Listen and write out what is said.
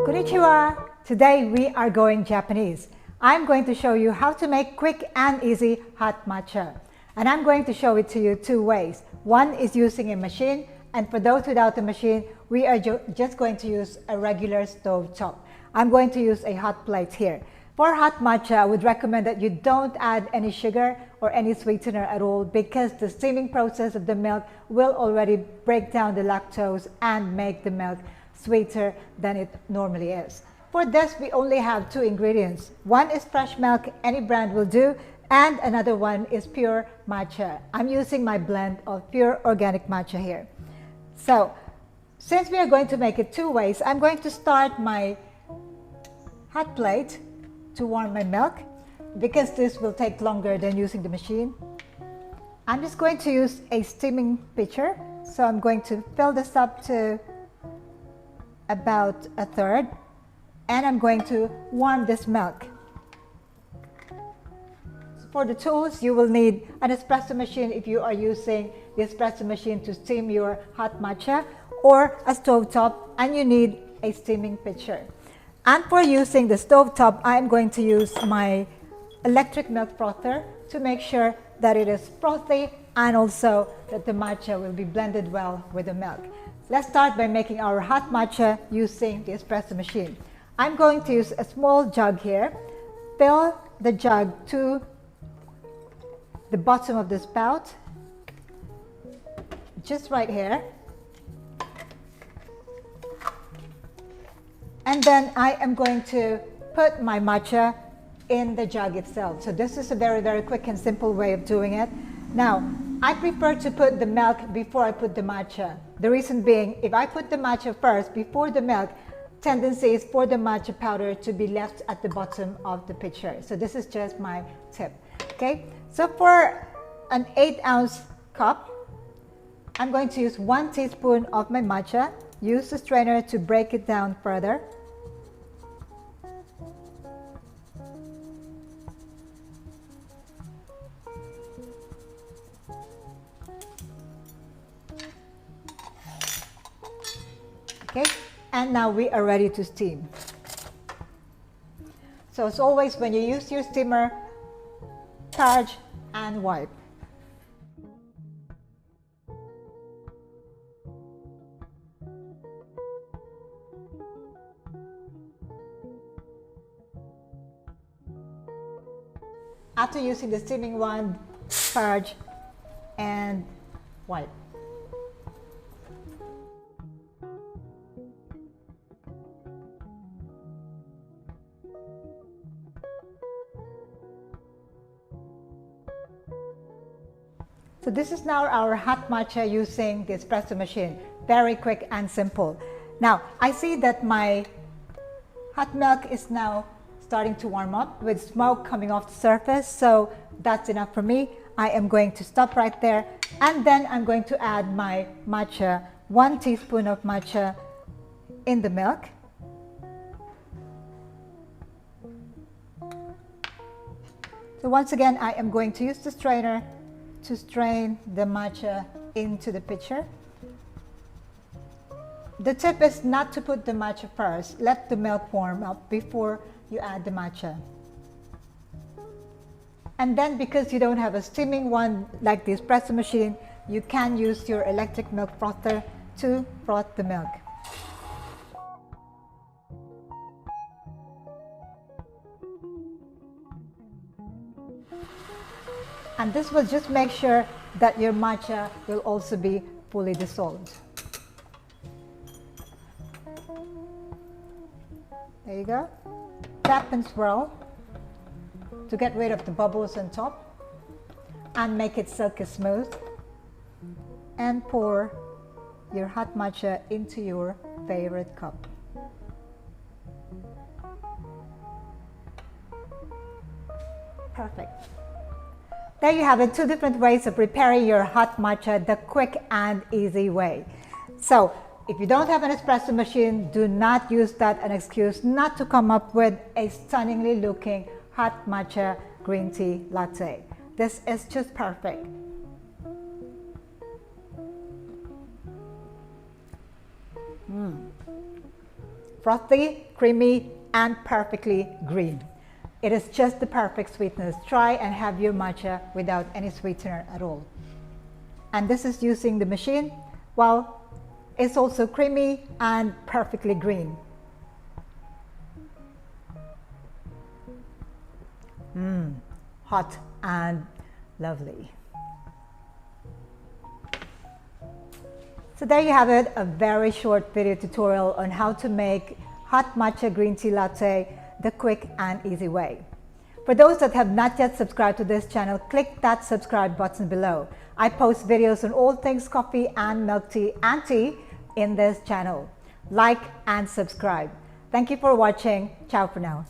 Konnichiwa! Today we are going Japanese. I'm going to show you how to make quick and easy hot matcha. And I'm going to show it to you two ways. One is using a machine, and for those without a machine, we are just going to use a regular stove top. I'm going to use a hot plate here. For hot matcha, I would recommend that you don't add any sugar or any sweetener at all, because the steaming process of the milk will already break down the lactose and make the milk sweeter than it normally is. For this, we only have two ingredients. One is fresh milk, any brand will do, and another one is pure matcha. I'm using my blend of pure organic matcha here. So, since we are going to make it two ways, I'm going to start my hot plate to warm my milk, because this will take longer than using the machine. I'm just going to use a steaming pitcher. So I'm going to fill this up to about a third, and I'm going to warm this milk. For the tools, you will need an espresso machine if you are using the espresso machine to steam your hot matcha, or a stove top, and you need a steaming pitcher. And for using the stove top, I'm going to use my electric milk frother to make sure that it is frothy and also that the matcha will be blended well with the milk. Let's start by making our hot matcha using the espresso machine. I'm going to use a small jug here. Fill the jug to the bottom of the spout, just right here. And then I am going to put my matcha in the jug itself. So this is a very quick and simple way of doing it. Now, I prefer to put the milk before I put the matcha. The reason being, if I put the matcha first before the milk, tendency is for the matcha powder to be left at the bottom of the pitcher. So this is just my tip. Okay, so for an 8-ounce cup, I'm going to use 1 teaspoon of my matcha. Use the strainer to break it down further. Okay, and now we are ready to steam. So as always, when you use your steamer, charge and wipe. After using the steaming one, charge and wipe. So this is now our hot matcha using the espresso machine. Very quick and simple. Now, I see that my hot milk is now starting to warm up with smoke coming off the surface. So that's enough for me. I am going to stop right there. And then I'm going to add my matcha, 1 teaspoon of matcha in the milk. So once again, I am going to use the strainer to strain the matcha into the pitcher. The tip is not to put the matcha first. Let the milk warm up before you add the matcha. And then, because you don't have a steaming one like the espresso machine, you can use your electric milk frother to froth the milk. And this will just make sure that your matcha will also be fully dissolved. There you go. Tap and swirl to get rid of the bubbles on top and make it silky smooth. And pour your hot matcha into your favorite cup. Perfect. There you have it, 2 different ways of preparing your hot matcha the quick and easy way. So, if you don't have an espresso machine, do not use that as an excuse not to come up with a stunningly looking hot matcha green tea latte. This is just perfect. frothy, creamy, and perfectly green. It is just the perfect sweetness. Try and have your matcha without any sweetener at all. And this is using the machine. Well, it's also creamy and perfectly green. Hot and lovely. So there you have it, a very short video tutorial on how to make hot matcha green tea latte the quick and easy way. For those that have not yet subscribed to this channel, click that subscribe button below. I post videos on all things coffee and milk tea and tea in this channel. Like and subscribe. Thank you for watching. Ciao for now.